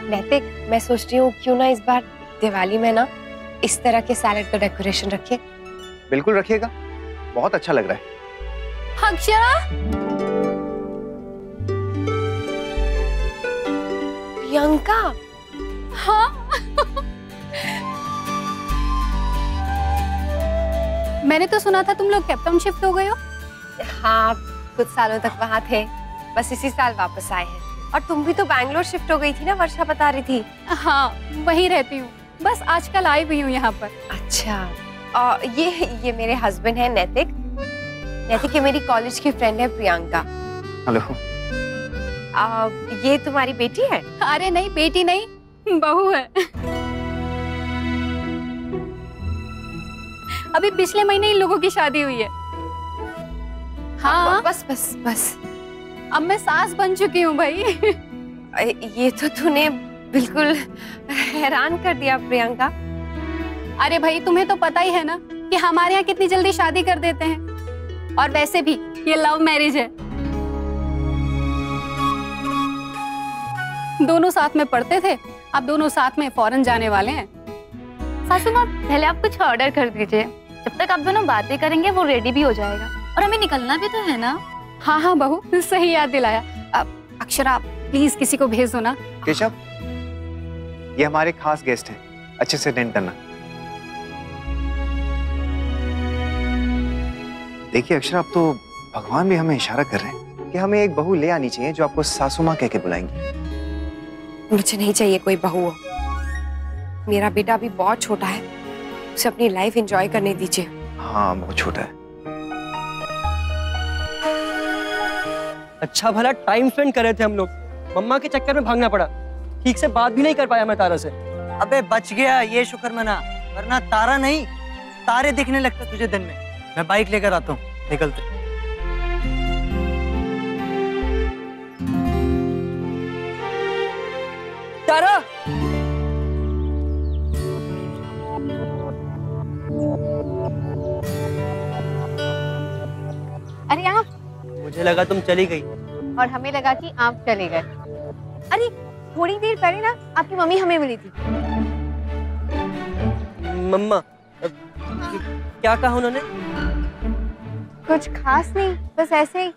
नैतिक, मैं सोच रही हूँ क्यों ना इस बार दिवाली में ना इस तरह के सैलेड का डेकोरेशन रखे। बिल्कुल रखिएगा, बहुत अच्छा लग रहा है। अक्षरा, प्रियंका। हाँ मैंने तो सुना था तुम लोग कैप्टन शिफ्ट हो गए हो। हाँ, कुछ सालों तक वहाँ थे, बस इसी साल वापस आए हैं। और तुम भी तो बैंगलोर शिफ्ट हो गई थी ना, वर्षा बता रही थी। हाँ वहीं रहती हूँ, बस आजकल आई हुई हूँ यहाँ पर। अच्छा, ये मेरे हस्बैंड है नैतिक। नैतिक ये मेरी कॉलेज की फ्रेंड है प्रियंका। हेलो। ये तुम्हारी बेटी है? अरे नहीं, बेटी नहीं, बहू है। अभी पिछले महीने इन लोगों की शादी हुई है। हाँ बस बस बस, अब मैं सास बन चुकी हूँ भाई। ये तो तूने बिल्कुल हैरान कर दिया प्रियंका। अरे भाई तुम्हें तो पता ही है ना कि हमारे यहाँ कितनी जल्दी शादी कर देते हैं, और वैसे भी ये लव मैरिज है। दोनों साथ में पढ़ते थे, अब दोनों साथ में फॉरेन जाने वाले हैं। सासू माँ, पहले आप कुछ ऑर्डर कर दीजिए, जब तक आप दोनों बातें करेंगे वो रेडी भी हो जाएगा, और हमें निकलना भी तो है ना। हाँ हाँ बहू, सही याद दिलाया। अक्षरा प्लीज किसी को भेज दो ना। केशव, ये हमारे खास गेस्ट हैं, अच्छे से अटेंड करना। देखिए अक्षरा, अब तो भगवान भी हमें इशारा कर रहे हैं कि हमें एक बहू ले आनी चाहिए जो आपको सासू माँ कह के बुलाएंगी। मुझे नहीं चाहिए कोई बहू। मेरा बेटा अभी बहुत छोटा है, उसे अपनी लाइफ एंजॉय करने दीजिए। हाँ बहुत छोटा है। अच्छा भला टाइम स्पेंड कर रहे थे हम लोग, मम्मा के चक्कर में भागना पड़ा। ठीक से बात भी नहीं कर पाया मैं तारा से। अबे बच गया, ये शुक्र मना, वरना तारा नहीं तारे दिखने लगते तुझे दिन में। मैं बाइक लेकर आता हूँ, निकलते। तारा, अरे आप, मुझे लगा तुम चली गई। और हमें लगा कि आप चले गए। अरे थोड़ी देर पहले ना आपकी मम्मी हमें मिली थी। मम्मा, क्या कहा उन्होंने? कुछ खास नहीं, बस ऐसे ही।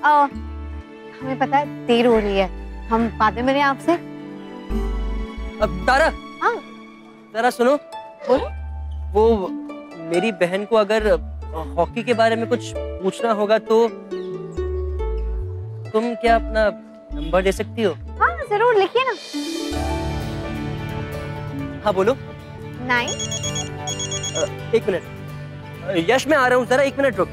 हमें पता है देर हो रही है, हम बाद में मिले आपसे। अब तारा, हाँ तारा सुनो। बोलो। वो मेरी बहन को अगर हॉकी के बारे में कुछ पूछना होगा तो तुम क्या अपना नंबर दे सकती हो? हाँ जरूर, लिखिए ना। हाँ बोलो। 9। एक मिनट यश, मैं आ रहा हूँ, जरा 1 मिनट रुक,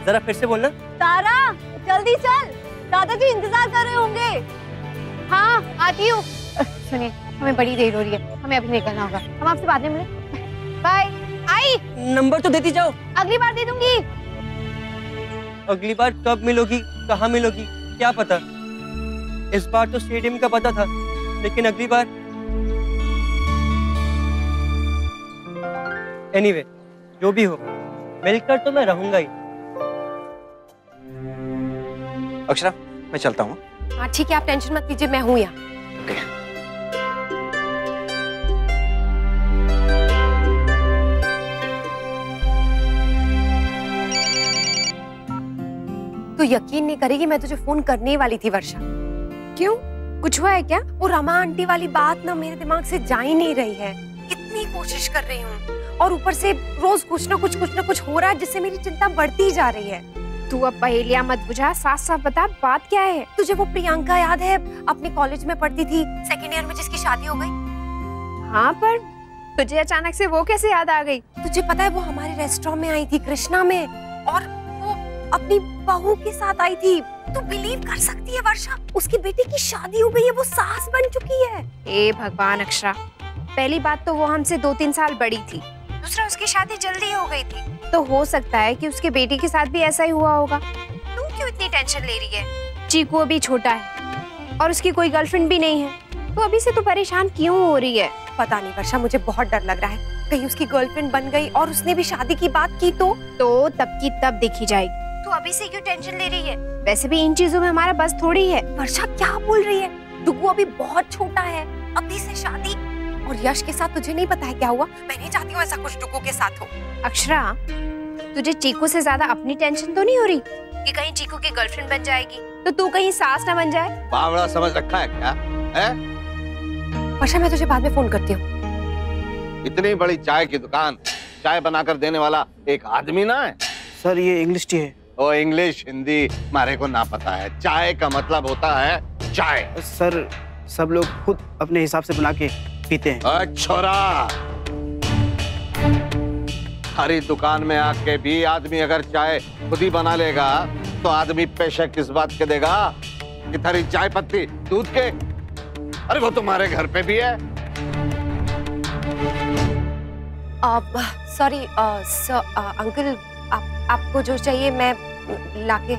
जरा फिर से बोलना। तारा जल्दी चल, दादाजी इंतजार कर रहे होंगे। हाँ आती हूँ। सुनिए, हमें बड़ी देर हो रही है, हमें अभी निकलना होगा, हम आपसे बाद में मिले। बाय। आई। नंबर तो देती जाओ। अगली बार दे दूंगी। अगली बार कब मिलोगी, कहाँ मिलोगी, क्या पता। इस बार तो स्टेडियम का पता था, लेकिन अगली बार। एनीवे, जो भी हो, मिलकर तो मैं रहूंगा ही। अक्षरा, मैं चलता हूँ। हाँ ठीक है, आप टेंशन मत लीजिए, मैं हूँ यहाँ। तो यकीन नहीं करेगी, मैं तुझे फोन करने ही वाली थी वर्षा। क्यों, कुछ हुआ है क्या? वो रमा आंटी वाली बात ना मेरे दिमाग से जा ही नहीं रही है। कितनी कोशिश कर रही हूँ, और ऊपर से रोज कुछ ना कुछ हो रहा है, जिससे मेरी चिंता बढ़ती जा रही है। तू अब पहेलियां मत बुझा, साफ साफ बता बात क्या है। तुझे वो प्रियंका याद है, अपने कॉलेज में पढ़ती थी, सेकेंड ईयर में, जिसकी शादी हो गई? हाँ, पर तुझे अचानक से वो कैसे याद आ गई? तुझे पता है वो हमारे रेस्टोरेंट में आई थी, कृष्णा में, और वो अपनी बहू के साथ आई थी। तू बिलीव कर सकती है वर्षा, उसकी बेटी की शादी हो गई है, वो सास बन चुकी है। ए भगवान अक्षरा, पहली बात तो वो हमसे 2-3 साल बड़ी थी, दूसरा उसकी शादी जल्दी हो गई थी, तो हो सकता है कि उसके बेटी के साथ भी ऐसा ही हुआ होगा। तू क्यों इतनी टेंशन ले रही है? चीकू अभी छोटा है और उसकी कोई गर्लफ्रेंड भी नहीं है, तो अभी से तू परेशान क्यों हो रही है? पता नहीं वर्षा, मुझे बहुत डर लग रहा है, कहीं उसकी गर्लफ्रेंड बन गई और उसने भी शादी की बात की तो तब की तब देखी जाएगी। तू अभी से क्यों टेंशन ले रही है? वैसे भी इन चीजों में हमारा बस थोड़ी है। वर्षा क्या बोल रही है? डुगू अभी बहुत छोटा है, अभी से शादी। और यश के साथ तुझे नहीं पता है क्या हुआ? मैं नहीं चाहती हूँ ऐसा कुछ डुगू के साथ हो। अक्षरा, तुझे चीकू से ज्यादा अपनी टेंशन तो नहीं हो रही कि कहीं चीकू की गर्लफ्रेंड बन जाएगी तो तू कहीं सास ना बन जाए? बावड़ा समझ रखा है क्या? है? वर्षा, मैं तुझे बाद में फोन करती हूँ। इतनी बड़ी चाय की दुकान, चाय बनाकर देने वाला एक आदमी ना है। सर ये इंग्लिश टी है। ओ इंग्लिश हिंदी मारे को ना पता है। चाय का मतलब होता है चाय। सर सब लोग खुद अपने हिसाब से बना के पीते हैं। छोरा, हरी दुकान में आके भी आदमी अगर चाय खुद ही बना लेगा तो आदमी पैसे किस बात के देगा कि थारी चाय पत्ती दूध के? अरे वो तुम्हारे घर पे भी है। सॉरी अंकल, आपको जो चाहिए मैं लाके।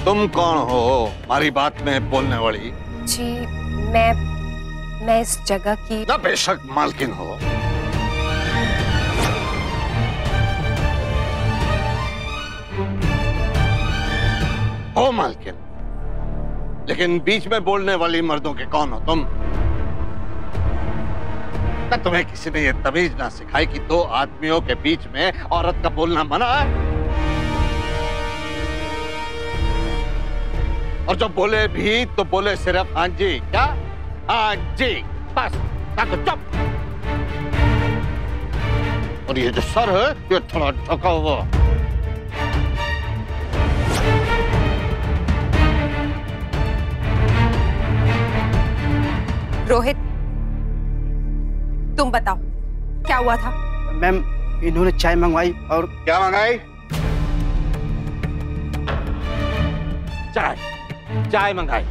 तुम कौन हो हमारी बात में बोलने वाली? जी मैं इस जगह की ना बेशक मालकिन हो मालकिन, लेकिन बीच में बोलने वाली मर्दों के कौन हो तुम? क्या तुम्हें किसी ने ये तमीज ना सिखाई कि दो आदमियों के बीच में औरत का बोलना मना है? और जो बोले भी तो बोले सिर्फ हाँ जी। क्या? हाँ जी, बस। चुप। और ये जो सर है ये थोड़ा झुका हुआ। रोहित, तुम बताओ क्या हुआ था? मैम इन्होंने चाय मंगवाई और क्या मंगाई? चाय मंगाई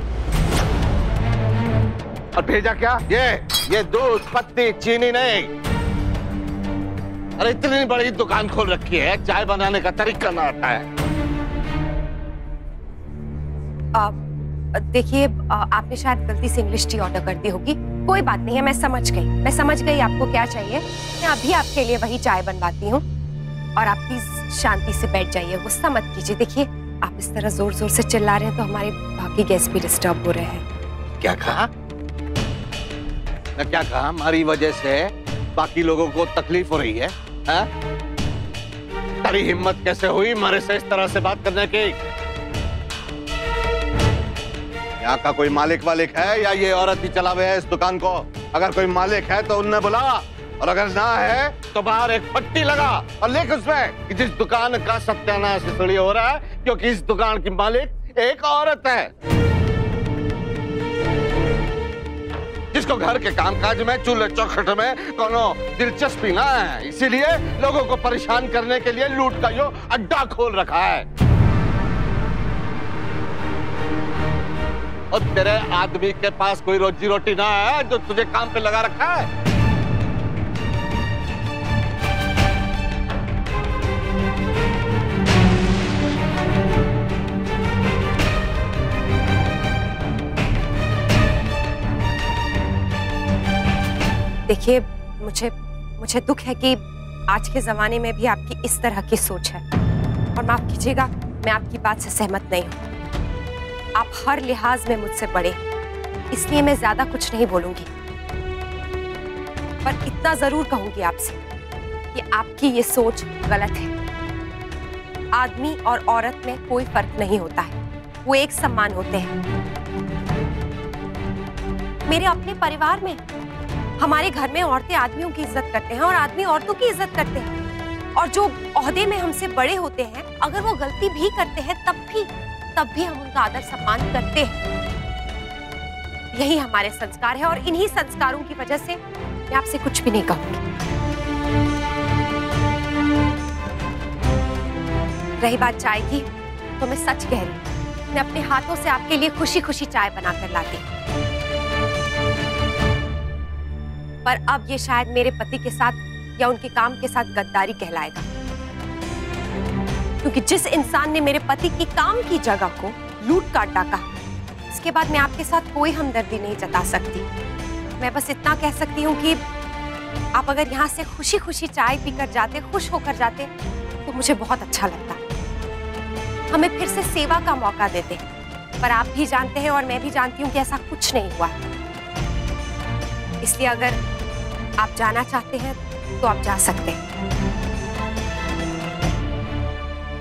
और भेजा क्या? ये दूध पत्ती चीनी नहीं। अरे इतनी बड़ी दुकान खोल रखी है, चाय बनाने का तरीका ना आता है। देखिए, आपने शायद गलती से इंग्लिश टी ऑर्डर कर दी होगी। कोई बात नहीं है, मैं समझ गई आपको क्या चाहिए। मैं अभी आपके लिए वही चाय बनवाती हूँ और आप प्लीज शांति से बैठ जाइए, गुस्सा मत कीजिए। देखिए, आप इस तरह जोर जोर से चिल्ला रहे हैं तो हमारे बाकी गेस्ट भी डिस्टर्ब हो रहे हैं। क्या कहा? मैं क्या कहा? हमारी वजह से बाकी लोगों को तकलीफ हो रही है? तेरी हिम्मत कैसे हुई हमारे से इस तरह से बात करने की? यहाँ का कोई मालिक वालिक है या ये औरत ही चलावे है इस दुकान को? अगर कोई मालिक है तो उन्हें बुला, और अगर ना है तो बाहर एक पट्टी लगा और लिख उसमें कि जिस दुकान का सत्यानाश इसलिए हो रहा है क्योंकि इस दुकान की मालिक एक औरत है, जिसको घर के कामकाज में चूल्हे चौखट में कोनो दिलचस्पी ना है, इसीलिए लोगों को परेशान करने के लिए लूट का यो अड्डा खोल रखा है। और तेरे आदमी के पास कोई रोजी रोटी ना है जो तुझे काम पे लगा रखा है? देखिए, मुझे दुख है कि आज के जमाने में भी आपकी इस तरह की सोच है, और माफ कीजिएगा, मैं आपकी बात से सहमत नहीं हूँ। आप हर लिहाज में मुझसे बड़े हैं, इसलिए मैं ज्यादा कुछ नहीं बोलूंगी, पर इतना जरूर कहूंगी आपसे कि आपकी ये सोच गलत है। आदमी और औरत में कोई फर्क नहीं होता है, वो एक समान होते हैं। मेरे अपने परिवार में, हमारे घर में औरतें आदमियों की इज्जत करते हैं और आदमी औरतों की इज्जत करते हैं, और जो ओहदे में हमसे बड़े होते हैं अगर वो गलती भी करते हैं तब भी हम उनका आदर सम्मान करते हैं। यही हमारे संस्कार है और इन्हीं संस्कारों की वजह से मैं आपसे कुछ भी नहीं कहूंगी। रही बात चाय की, तो मैं सच कह रही हूँ, मैं अपने हाथों से आपके लिए खुशी खुशी चाय बनाकर लाती हूँ, पर अब ये शायद मेरे पति के साथ या उनके काम के साथ गद्दारी कहलाएगा। क्योंकि जिस इंसान ने मेरे पति की काम की जगह को लूट काट डाका, इसके बाद मैं आपके साथ कोई हमदर्दी नहीं जता सकती। मैं बस इतना कह सकती हूँ कि आप अगर यहाँ से खुशी खुशी चाय पीकर जाते, खुश होकर जाते, तो मुझे बहुत अच्छा लगता। हमें फिर से सेवा का मौका देते, पर आप भी जानते हैं और मैं भी जानती हूँ कि ऐसा कुछ नहीं हुआ। इसलिए अगर आप जाना चाहते हैं तो आप जा सकते हैं।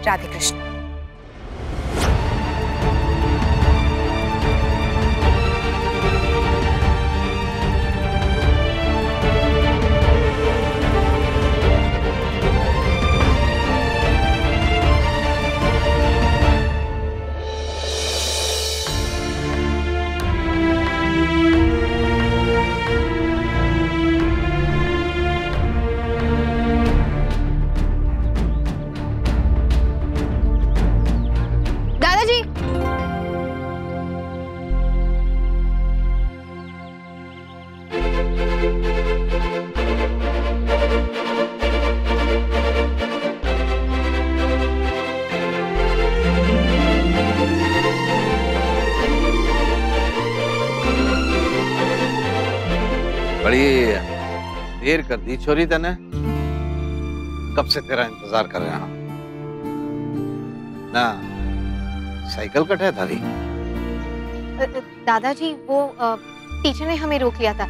राधे कृष्ण। बड़ी देर कर दी छोरी तने, कब से तेरा इंतजार कर रहा हूं ना। साइकिल कट है थारी? दादाजी वो टीचर ने हमें रोक लिया था,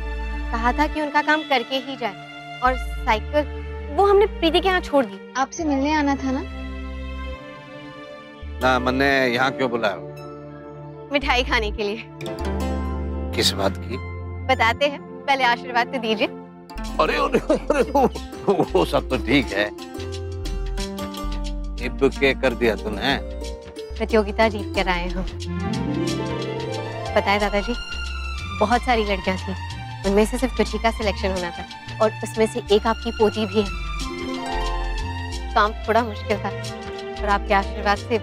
कहा था कि उनका काम करके ही जाए, और साइकिल वो हमने प्रीति के यहाँ छोड़ दी। आपसे मिलने आना था ना? ना मैंने यहाँ क्यों बुलाया? मिठाई खाने के लिए। किस बात की? बताते हैं, पहले आशीर्वाद तो दीजिए। अरे वो सब तो ठीक है, इब के कर दिया तूने? प्रतियोगिता जीत कर आए हम। बताए दादाजी, बहुत सारी लड़कियां थी, उनमें से सिर्फ तुझी का सिलेक्शन होना था, और उसमें से एक आपकी पोती भी है। काम थोड़ा मुश्किल था, और आपके आशीर्वाद से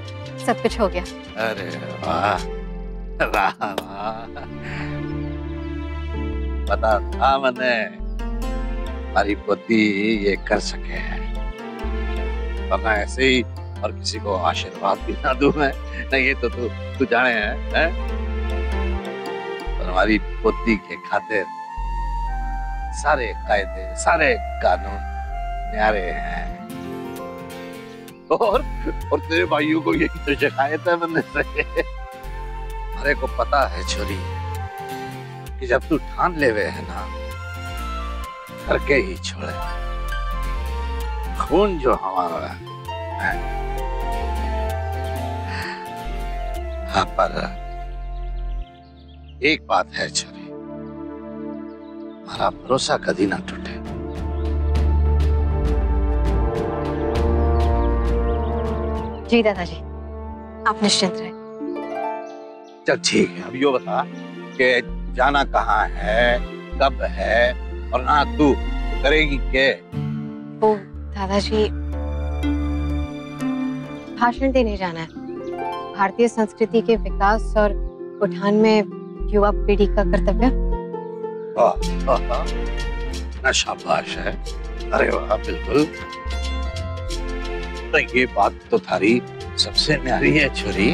सब कुछ हो गया। अरे वाह वाह वाह, पता था मैंने हमारी पोती ये कर सके हैं, वरना ऐसे ही और किसी को आशीर्वाद भी ना दूं मैं। नहीं, ये तो तू जाने है? पर हमारी पोती के खातिर सारे कायदे, सारे कानून न्यारे हैं, और तेरे भाइयों को यही तो शिकायत है मैंने से। अरे को पता है छोरी कि जब तू ठान लेवे है ना, करके ही छोड़े। खून जो हमारा है, हाँ, पर एक बात है छोरी, हमारा भरोसा कभी ना टूटे। जी दादाजी, आप निश्चिंत रहे। चल ठीक है, अब यो बता कि जाना कहाँ है, कब है, और ना तू करेगी क्या? वो दादाजी, भाषण देने जाना है। भारतीय संस्कृति के विकास और उत्थान में युवा पीढ़ी का कर्तव्य। ना शाबाश है, अरे वाह, बिल्कुल। तो ये बात तो थारी सबसे न्यारी है छोरी।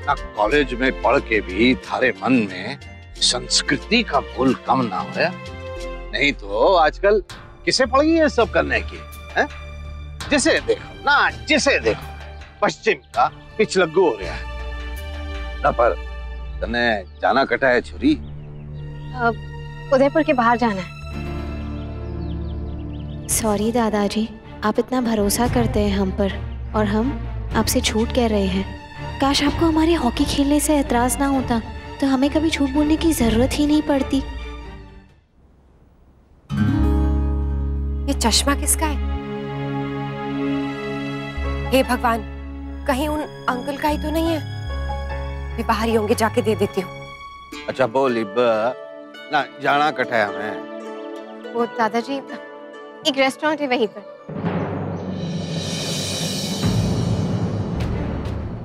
ना कॉलेज में पढ़ के भी थारे मन में संस्कृति का भूल कम ना होया। नहीं तो आजकल किसे पड़ गई है सब करने की, है? जिसे देखो ना, जिसे देखो पश्चिम का पिछलग्गू हो रहा है ना। पर तने जाना कटा है छोरी? उदयपुर के बाहर जाना है। सॉरी दादाजी, आप इतना भरोसा करते हैं हम पर, और हम आपसे झूठ कह रहे हैं। काश आपको हमारे हॉकी खेलने से एतराज ना होता, तो हमें कभी झूठ बोलने की जरूरत ही नहीं पड़ती। ये चश्मा किसका है? हे भगवान, कहीं उन अंकल का ही तो नहीं है? मैं बाहर ही होंगे, जाके दे देती हूँ। अच्छा बोल इब, ना जाना कटा है हमें? वो दादाजी, एक रेस्टोरेंट है वहीं पर।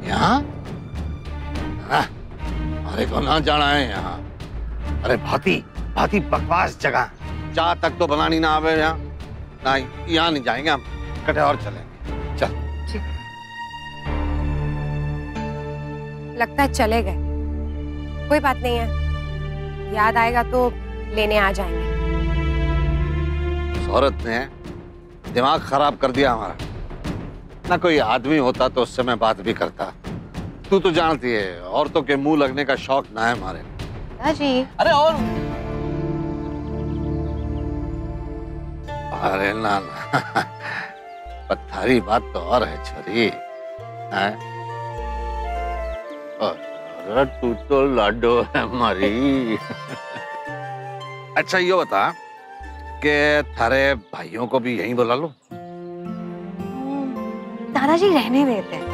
यहाँ? अरे को ना जाना है यहाँ। अरे भाती भाती बकवास जगह, चाह तक तो बनानी ना आवे यहाँ ना, यहाँ नहीं जाएंगे हम, कटे और चलेंगे। चल। लगता है चले गए। कोई बात नहीं है, याद आएगा तो लेने आ जाएंगे। उस औरत ने दिमाग खराब कर दिया हमारा। ना कोई आदमी होता तो उससे मैं बात भी करता। तू तो जानती है औरतों के मुंह लगने का शौक ना है हमारे। जी अरे और अरे ना ना पत्थरी बात तो और है छोरी। अरे तू तो लाडो है हमारी। अच्छा ये बता कि थारे भाइयों को भी यहीं बुला लो। दादाजी रहने देते हैं।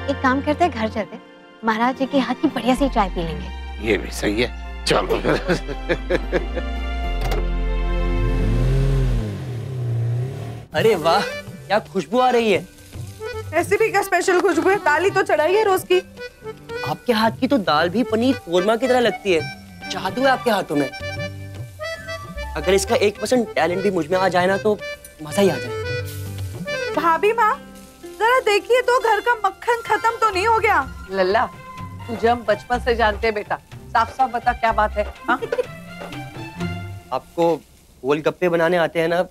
एक काम करते हैं, घर चलते, महाराज जी के हाथ की बढ़िया सी चाय पी लेंगे। ये भी सही है, चलो। अरे वाह, क्या खुशबू आ रही है। ऐसी भी क्या स्पेशल खुशबू है? दाल ही तो चढ़ाई है रोज की। आपके हाथ की तो दाल भी पनीर कोरमा की तरह लगती है। जादू है आपके हाथों में। अगर इसका 1% टैलेंट भी मुझ में आ जाए ना तो मजा ही आ जाए। भाभी माँ, जरा देखिए तो घर का मक्खन खत्म तो नहीं हो गया? लल्ला, तुझे हम बचपन से जानते हैं बेटा, साफ साफ बता क्या बात है। हाँ? आपको गोलगप्पे बनाने आते हैं ना?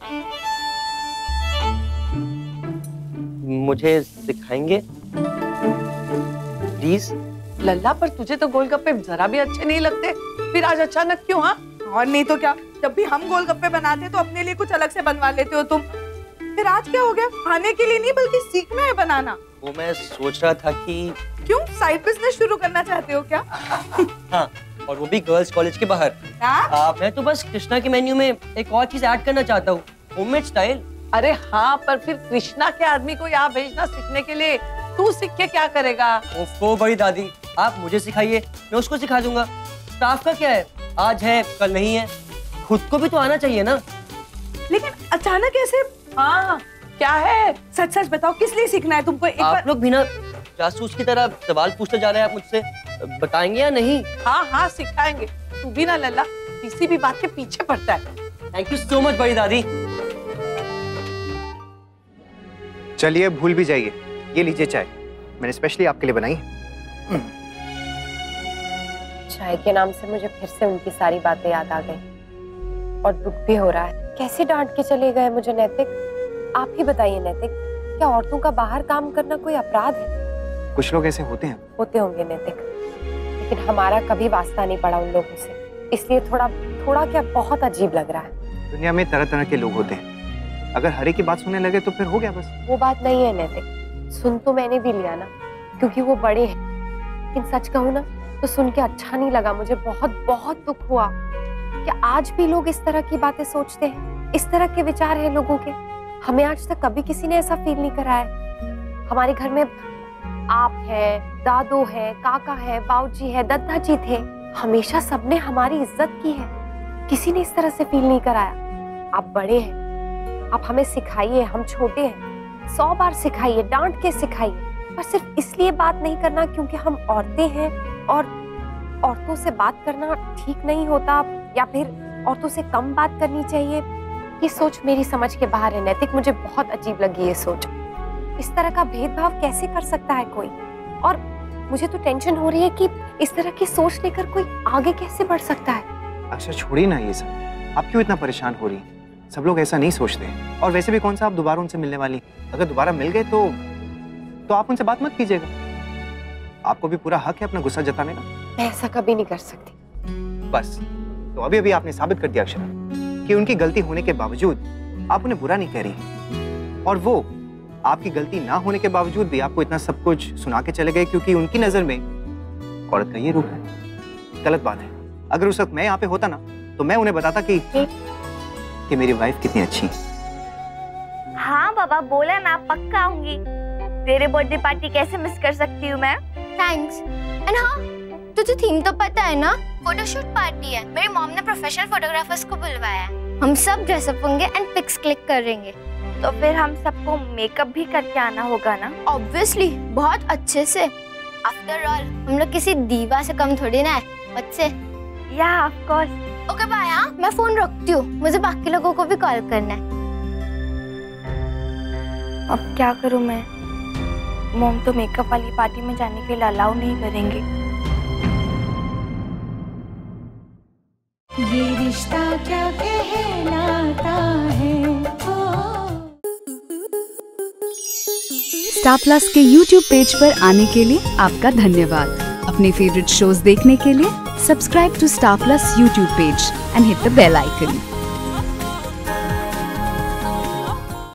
मुझे सिखाएंगे प्लीज? लल्ला, पर तुझे तो गोलगप्पे जरा भी अच्छे नहीं लगते, फिर आज अचानक क्यों? हाँ, और नहीं तो क्या, जब भी हम गोलगप्पे बनाते तो अपने लिए कुछ अलग से बनवा लेते हो तुम। फिर आज क्या हो गया? खाने के लिए नहीं बल्कि सीखना है बनाना। वो मैं सोच रहा था कि क्यों, साइड बिजनेस शुरू करना चाहते हो क्या? हाँ, और वो भी गर्ल्स कॉलेज के बाहर। मैं तो बस कृष्णा के मेन्यू में एक और चीज ऐड करना चाहता हूँ, होममेड स्टाइल। अरे हाँ, पर फिर कृष्णा के आदमी को यहाँ भेजना सीखने के लिए, तू सीख के क्या करेगा? ओफो बड़ी दादी, आप मुझे सिखाइए, मैं उसको सिखा दूंगा। स्टाफ का क्या है, आज है कल नहीं है, खुद को भी तो आना चाहिए ना। लेकिन अचानक ऐसे? हाँ, क्या है? सच सच बताओ, किस लिए सीखना है तुमको? आप लोग भी ना जासूस की तरह सवाल पूछते जा रहे हैं, आप मुझसे बताएंगे या नहीं? हाँ हाँ सिखाएंगे। तू भी ना लल्ला किसी भी बात के पीछे पड़ता है। थैंक यू सो मच बड़ी दादी। चलिए भूल भी जाइए, ये लीजिए चाय, मैंने स्पेशली आपके लिए बनाई है। चाय के नाम से मुझे फिर से उनकी सारी बातें याद आ गई और दुख भी हो रहा है। कैसे डांट के चले गए मुझे नैतिक? आप ही बताइए नैतिक, क्या औरतों का बाहर काम करना कोई अपराध है? कुछ लोग ऐसे होते हैं। होते होंगे नैतिक, लेकिन हमारा कभी वास्ता नहीं पड़ा उन लोगों से, इसलिए थोड़ा क्या बहुत अजीब लग रहा है। दुनिया में तरह तरह के लोग होते हैं, अगर हर एक की बात सुनने लगे तो फिर हो गया बस। वो बात नहीं है नैतिक, सुन तो मैंने भी लिया ना, क्योंकि वो बड़े हैं, लेकिन सच कहूँ ना तो सुन के अच्छा नहीं लगा। मुझे बहुत दुख हुआ कि आज भी लोग इस तरह की बातें सोचते हैं, इस तरह के विचार हैं लोगों के। हमें आज तक कभी किसी ने ऐसा फील नहीं कराया। हमारे घर में आप है, दादू है, काका है, बाऊजी है, दादाजी थे, हमेशा सबने हमारी इज्जत की है, किसी ने इस तरह से फील नहीं कराया। आप बड़े हैं, आप हमें सिखाइए, हम छोटे हैं, 100 बार सिखाइए, डांट के सिखाइए, पर सिर्फ इसलिए बात नहीं करना क्योंकि हम औरतें हैं और औरतों से बात करना ठीक नहीं होता, या फिर औरतों से कम बात करनी चाहिए। ये सोच मेरी समझ के बाहर है नैतिक, मुझे बहुत अजीब लगी ये सोच। इस तरह का भेदभाव कैसे कर सकता है कोई? और मुझे तो टेंशन हो रही है कि इस तरह की सोच लेकर कोई आगे कैसे बढ़ सकता है। अक्षर छोड़िए ना ये सब, आप क्यों इतना परेशान हो रही हैं? सब लोग ऐसा नहीं सोचते हैं, और वैसे भी कौन सा आप दोबारा उनसे मिलने वाली? अगर दोबारा मिल गए तो आप उनसे बात मत कीजिएगा। आपको भी पूरा हक है अपना गुस्सा जताने का। मैं ऐसा कभी नहीं कर सकती। बस, तो अभी आपने साबित कर दिया अक्षरा कि उनकी गलती होने के बावजूद आप उन्हें बुरा नहीं कह रही, और वो आपकी गलती ना होने के बावजूद भी आपको इतना सब कुछ सुना के चले गए क्योंकि उनकी नजर में औरत का ये रूप है। गलत बात है। अगर उस वक्त मैं यहाँ पे होता ना तो मैं उन्हें बताता कि मेरी वाइफ कितनी अच्छी है। हाँ बाबा, बोला ना, पक्का आऊंगी। तेरे बर्थडे पार्टी कैसे मिस कर सकती हूँ मैं? थैंक्स। एंड हाँ, तुझे थीम तो पता है ना? फोटोशूट पार्टी है। मेरी मॉम ने प्रोफेशनल फोटोग्राफर्स को बुलवाया है। हम सब ड्रेसअप होंगे एंड पिक्स क्लिक करेंगे। तो फिर हम सबको मेकअप भी करके आना होगा ना? ऑब्वियसली, बहुत अच्छे से। आफ्टर ऑल हम लोग किसी दीवा से कम थोड़ी ना है। अच्छे? या ऑफ कोर्स। Okay bye. हाँ, मैं फोन रखती हूँ, मुझे बाकी लोगों को भी कॉल करना है। अब क्या करूँ मैं? मॉम तो मेकअप वाली पार्टी में जाने के लिए अलाउ नहीं करेंगे। ये रिश्ता क्या कहलाता है। स्टार प्लस के YouTube पेज पर आने के लिए आपका धन्यवाद। अपने फेवरेट शोज देखने के लिए subscribe to Star Plus YouTube page and hit the bell icon.